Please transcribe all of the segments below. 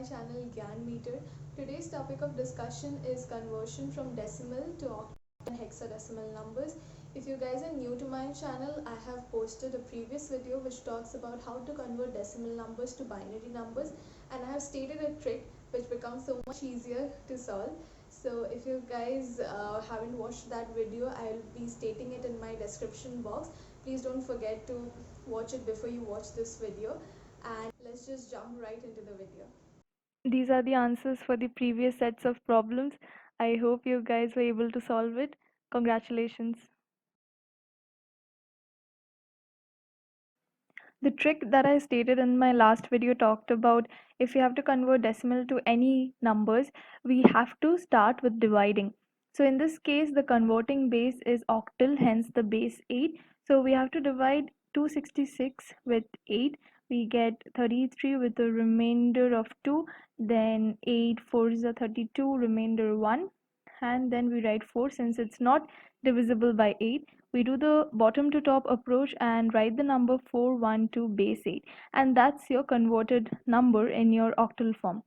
my channel Gyan Meter. Today's topic of discussion is conversion from decimal to octal and hexadecimal numbers. If you guys are new to my channel, I have posted a previous video which talks about how to convert decimal numbers to binary numbers, and I have stated a trick which becomes so much easier to solve. So if you guys haven't watched that video, I'll be stating it in my description box. Please don't forget to watch it before you watch this video, and let's just jump right into the video. These are the answers for the previous sets of problems. I hope you guys were able to solve it. Congratulations. The trick that I stated in my last video talked about if you have to convert decimal to any numbers, we have to start with dividing. So in this case, the converting base is octal, hence the base 8. So we have to divide 266 with 8. We get 33 with a remainder of 2. Then 8 4 is a 32, remainder 1. And then we write 4 since it's not divisible by 8. We do the bottom to top approach and write the number 412 base 8, and that's your converted number in your octal form.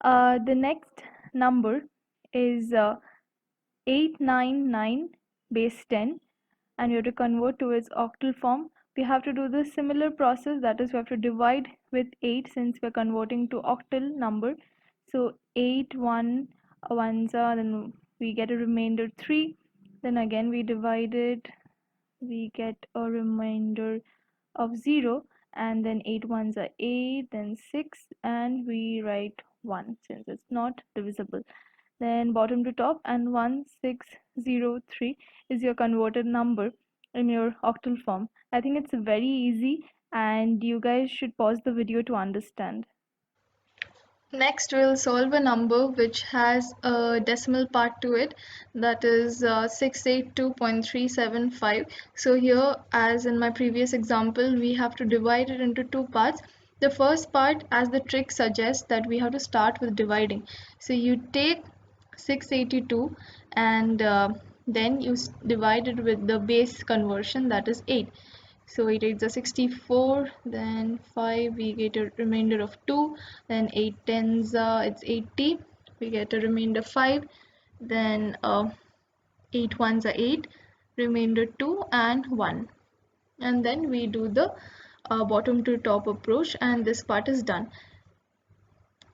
The next number is 899 base 10, and you have to convert to its octal form. We have to do the similar process, that is we have to divide with 8 since we're converting to octal number. So 8 1 ones are, then we get a remainder 3, then again we divide it, we get a remainder of 0, and then 8 ones are 8, then 6, and we write 1 since it's not divisible. Then bottom to top, and 1603 is your converted number in your octal form. I think it's very easy, and you guys should pause the video to understand. Next, we'll solve a number which has a decimal part to it, that is 682.375. So here, as in my previous example, we have to divide it into two parts. The first part, as the trick suggests, that we have to start with dividing. So you take 682 and then you divide it with the base conversion, that is 8. So 8 8s are 64, then 5, we get a remainder of 2, then 8 10s, it's 80, we get a remainder 5, then 8 1s are 8, remainder 2 and 1. And then we do the bottom to top approach, and this part is done.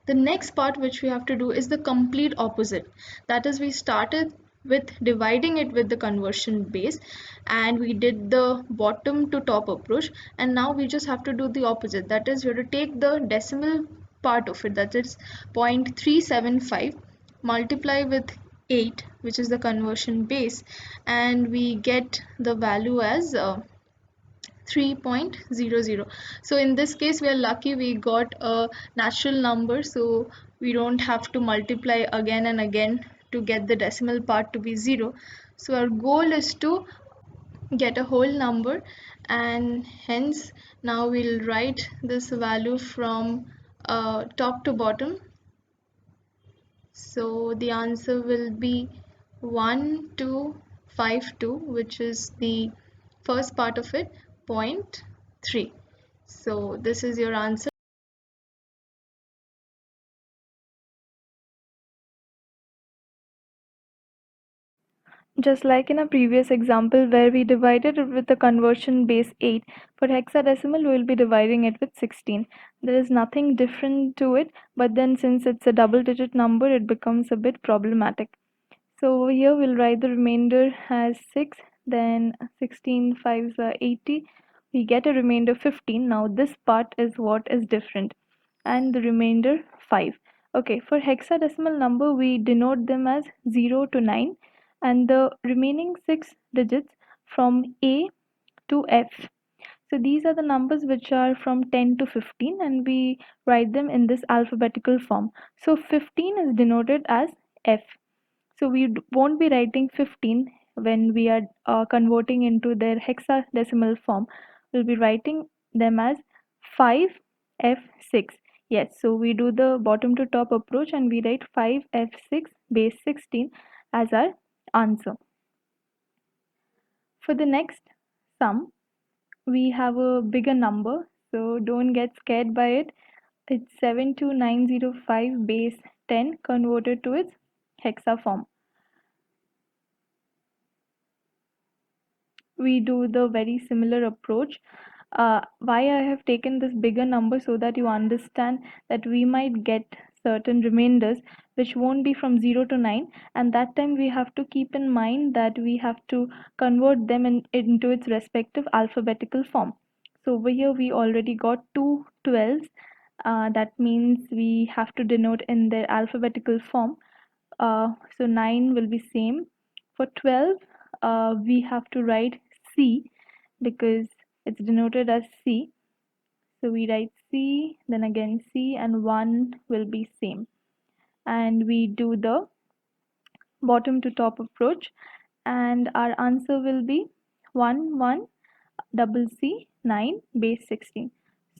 The next part which we have to do is the complete opposite. That is, we started with dividing it with the conversion base and we did the bottom to top approach, and now we just have to do the opposite. That is, we have to take the decimal part of it, that is 0.375, multiply with 8, which is the conversion base, and we get the value as 3.00. So in this case we are lucky we got a natural number, so we don't have to multiply again and again to get the decimal part to be 0. So our goal is to get a whole number, and hence now we'll write this value from top to bottom. So the answer will be 1252, which is the first part of it, 0.3. So this is your answer. Just like in a previous example where we divided it with the conversion base 8, for hexadecimal we will be dividing it with 16. There is nothing different to it, but then since it's a double digit number, it becomes a bit problematic. So over here we'll write the remainder as 6, then 16 5s are 80. We get a remainder 15. Now this part is what is different, and the remainder 5. Okay, for hexadecimal number we denote them as 0 to 9, and the remaining 6 digits from A to F. So these are the numbers which are from 10 to 15, and we write them in this alphabetical form. So 15 is denoted as F. So we won't be writing 15 when we are converting into their hexadecimal form. We'll be writing them as 5F6. Yes, so we do the bottom to top approach and we write 5F6 base 16 as our answer. For the next sum, we have a bigger number, so don't get scared by it. It's 72905 base 10 converted to its hexa form. We do the very similar approach. Why I have taken this bigger number, so that you understand that we might get certain remainders which won't be from 0 to 9, and that time we have to keep in mind that we have to convert them into its respective alphabetical form. So over here we already got two 12s. That means we have to denote in their alphabetical form. So 9 will be same. For 12, we have to write C because it's denoted as C. So we write C, then again C, and 1 will be same. And we do the bottom to top approach, and our answer will be 1 1 double C 9 base 16.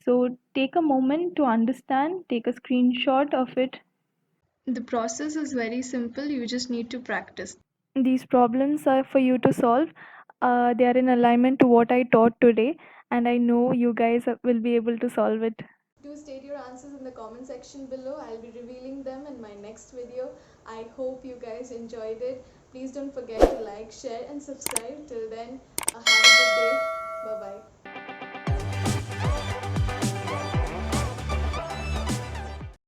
So take a moment to understand, take a screenshot of it. The process is very simple, you just need to practice. These problems are for you to solve. They are in alignment to what I taught today, and I know you guys will be able to solve it. Do state your answers in the comment section below. I'll be revealing them in my next video. I hope you guys enjoyed it. Please don't forget to like, share and subscribe. Till then, have a good day. Bye bye.